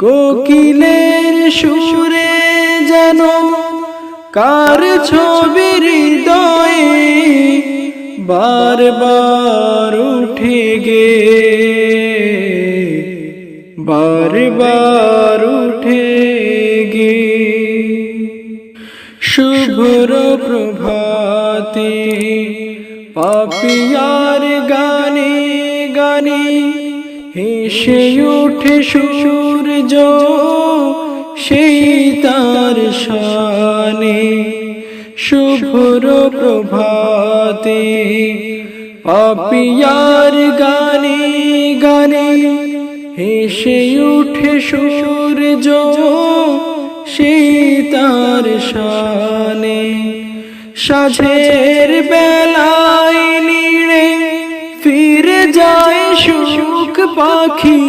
কোকিলের সুরে যেন কার ছবি হৃদয়ে বারবার উঠে গে, বারবার উঠে গে। শুভ্র প্রভাতে পাপিয়ার গানে গানে হেসে উঠে সূর্য, সেই তার শানে। শুভ্র প্রভাতে পাপিয়ার গানে গানে হেসে উঠে সূর্য, সেই তার শানে। সাঁঝের বেলায় নীড়ে ফিরে যায় শুক পাখি,